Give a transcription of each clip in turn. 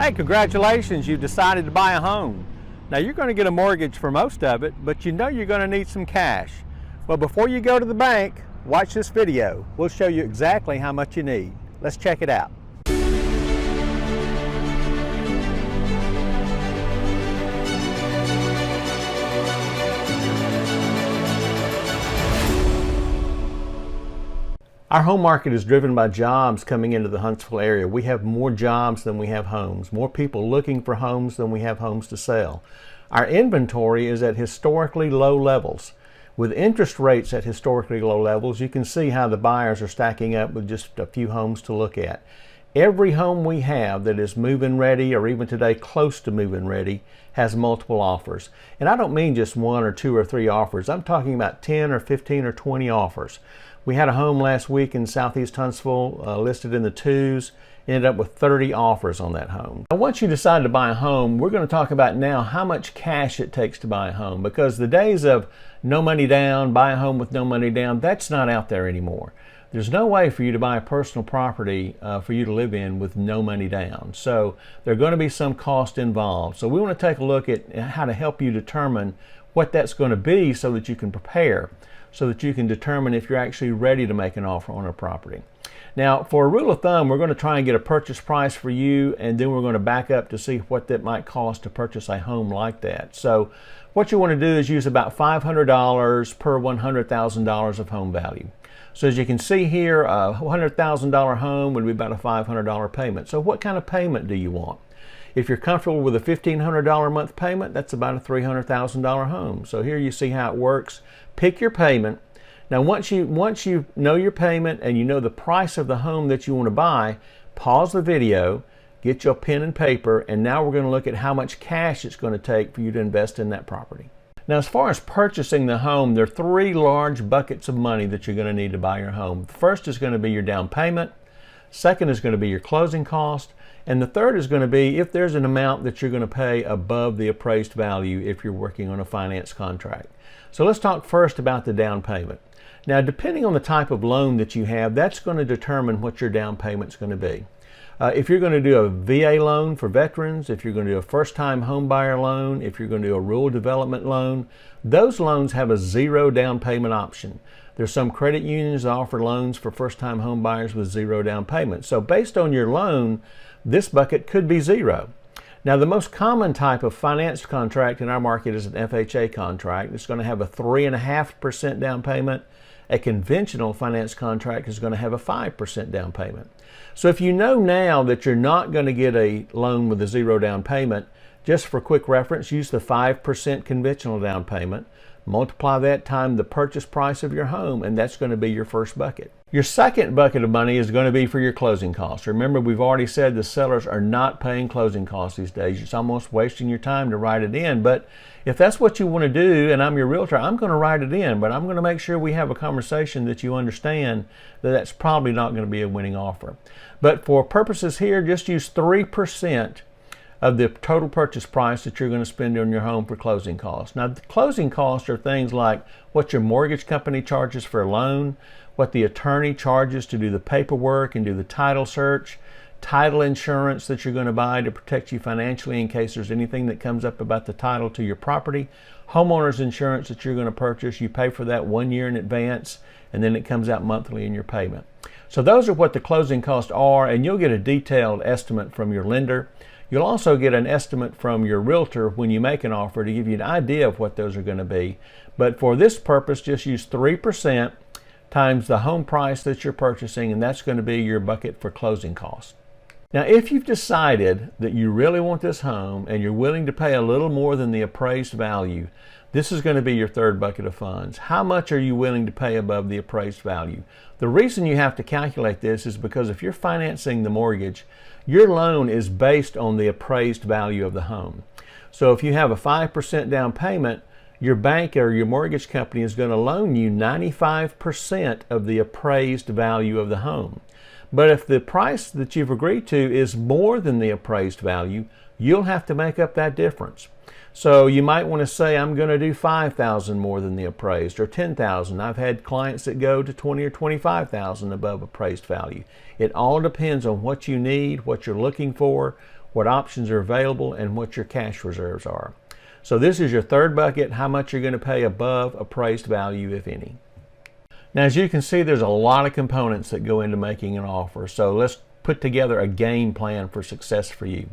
Hey, congratulations, you've decided to buy a home. Now you're going to get a mortgage for most of it, but you know you're going to need some cash. Well, before you go to the bank, watch this video. We'll show you exactly how much you need. Let's check it out. Our home market is driven by jobs coming into the Huntsville area. We have more jobs than we have homes, more people looking for homes than we have homes to sell. Our inventory is at historically low levels. With interest rates at historically low levels, you can see how the buyers are stacking up with just a few homes to look at. Every home we have that is move-in ready, or even today close to move-in ready, has multiple offers. And I don't mean just one or two or three offers. I'm talking about 10 or 15 or 20 offers. We had a home last week in southeast Huntsville listed in the twos, ended up with 30 offers on that home. Now, once you decide to buy a home, we're going to talk about now how much cash it takes to buy a home, because the days of no money down, buy a home with no money down, that's not out there anymore. There's no way for you to buy a personal property for you to live in with no money down. So there are going to be some cost involved. So we want to take a look at how to help you determine what that's going to be so that you can prepare, so that you can determine if you're actually ready to make an offer on a property. Now, for a rule of thumb, we're going to try and get a purchase price for you, and then we're going to back up to see what that might cost to purchase a home like that. So what you want to do is use about $500 per $100,000 of home value. So as you can see here, a $100,000 home would be about a $500 payment. So what kind of payment do you want? If you're comfortable with a $1,500 a month payment, that's about a $300,000 home. So here you see how it works. Pick your payment. Now once you know your payment and you know the price of the home that you want to buy, pause the video, get your pen and paper, and now we're going to look at how much cash it's going to take for you to invest in that property. Now, as far as purchasing the home, there are three large buckets of money that you're going to need to buy your home. The first is going to be your down payment. Second is going to be your closing cost. And the third is going to be if there's an amount that you're going to pay above the appraised value if you're working on a finance contract. So let's talk first about the down payment. Now, depending on the type of loan that you have, that's going to determine what your down payment's going to be. If you're going to do a VA loan for veterans, if you're going to do a first-time home buyer loan, if you're going to do a rural development loan, those loans have a zero down payment option. There's some credit unions that offer loans for first-time home buyers with zero down payment. So based on your loan, this bucket could be zero. Now, the most common type of finance contract in our market is an FHA contract. It's going to have a 3.5% down payment. A conventional finance contract is going to have a 5% down payment. So if you know now that you're not going to get a loan with a zero down payment, just for quick reference, use the 5% conventional down payment, multiply that times the purchase price of your home, and that's going to be your first bucket. Your second bucket of money is going to be for your closing costs. Remember, we've already said the sellers are not paying closing costs these days. It's almost wasting your time to write it in. But if that's what you want to do, and I'm your realtor, I'm going to write it in, but I'm going to make sure we have a conversation that you understand that that's probably not going to be a winning offer. But for purposes here, just use 3% of the total purchase price that you're going to spend on your home for closing costs. Now, the closing costs are things like what your mortgage company charges for a loan, what the attorney charges to do the paperwork and do the title search, title insurance that you're going to buy to protect you financially in case there's anything that comes up about the title to your property, homeowner's insurance that you're going to purchase. You pay for that 1 year in advance, and then it comes out monthly in your payment. So those are what the closing costs are, and you'll get a detailed estimate from your lender. You'll also get an estimate from your realtor when you make an offer to give you an idea of what those are going to be. But for this purpose, just use 3% times the home price that you're purchasing, and that's going to be your bucket for closing costs. Now, if you've decided that you really want this home and you're willing to pay a little more than the appraised value, this is going to be your third bucket of funds. How much are you willing to pay above the appraised value? The reason you have to calculate this is because if you're financing the mortgage, your loan is based on the appraised value of the home. So if you have a 5% down payment, your bank or your mortgage company is going to loan you 95% of the appraised value of the home. But if the price that you've agreed to is more than the appraised value, you'll have to make up that difference. So you might want to say, I'm going to do $5,000 more than the appraised, or $10,000. I've had clients that go to $20,000 or $25,000 above appraised value. It all depends on what you need, what you're looking for, what options are available, and what your cash reserves are. So this is your third bucket, how much you're going to pay above appraised value, if any. Now, as you can see, there's a lot of components that go into making an offer. So let's put together a game plan for success for you.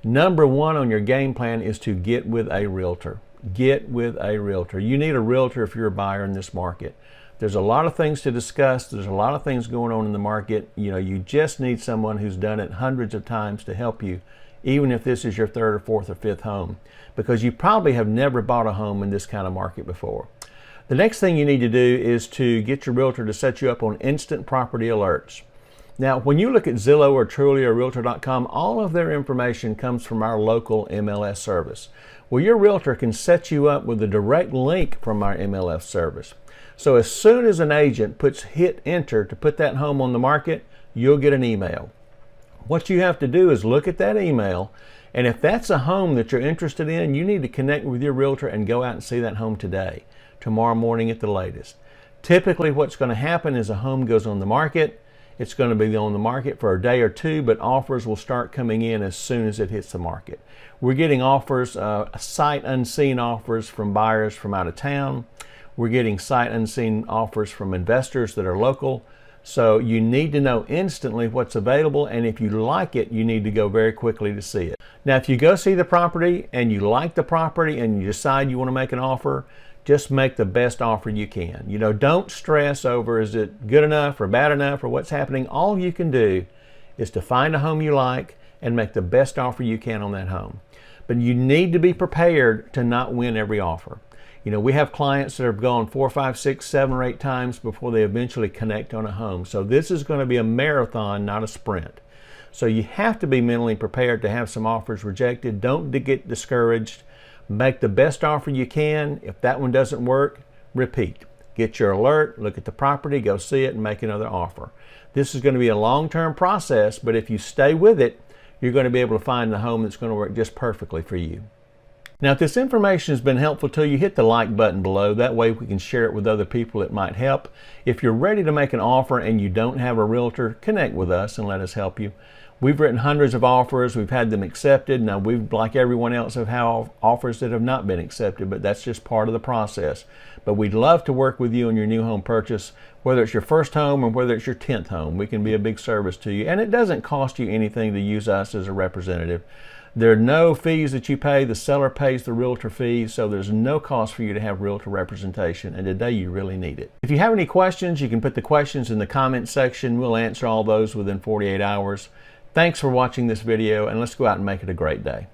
Number one on your game plan is to get with a realtor. Get with a realtor. You need a realtor if you're a buyer in this market. There's a lot of things to discuss. There's a lot of things going on in the market. You just need someone who's done it hundreds of times to help you, even if this is your third or fourth or fifth home, because you probably have never bought a home in this kind of market before. The next thing you need to do is to get your realtor to set you up on instant property alerts. Now, when you look at Zillow or Trulia or Realtor.com, all of their information comes from our local MLS service. Well, your realtor can set you up with a direct link from our MLS service. So as soon as an agent hit enter to put that home on the market, you'll get an email. What you have to do is look at that email, and if that's a home that you're interested in, you need to connect with your realtor and go out and see that home today, tomorrow morning at the latest. Typically what's going to happen is a home goes on the market. It's going to be on the market for a day or two, but offers will start coming in as soon as it hits the market. We're getting offers, sight unseen offers from buyers from out of town. We're getting sight unseen offers from investors that are local. So you need to know instantly what's available, and if you like it, you need to go very quickly to see it. Now, if you go see the property and you like the property and you decide you want to make an offer, just make the best offer you can. Don't stress over is it good enough or bad enough or what's happening. All you can do is to find a home you like and make the best offer you can on that home. But you need to be prepared to not win every offer. We have clients that have gone 4, 5, 6, 7, or 8 times before they eventually connect on a home. So this is going to be a marathon, not a sprint. So you have to be mentally prepared to have some offers rejected. Don't get discouraged. Make the best offer you can. If that one doesn't work, repeat. Get your alert, look at the property, go see it, and make another offer. This is going to be a long-term process, but if you stay with it, you're going to be able to find the home that's going to work just perfectly for you. Now, if this information has been helpful to you, hit the like button below. That way we can share it with other people that might help. If you're ready to make an offer and you don't have a realtor, connect with us and let us help you. We've written hundreds of offers. We've had them accepted. Now, we've, like everyone else, have had offers that have not been accepted, but that's just part of the process. But we'd love to work with you on your new home purchase, whether it's your first home or whether it's your 10th home. We can be a big service to you, and it doesn't cost you anything to use us as a representative. There are no fees that you pay. The seller pays the realtor fees, so there's no cost for you to have realtor representation, and today you really need it. If you have any questions, you can put the questions in the comment section. We'll answer all those within 48 hours. Thanks for watching this video, and let's go out and make it a great day.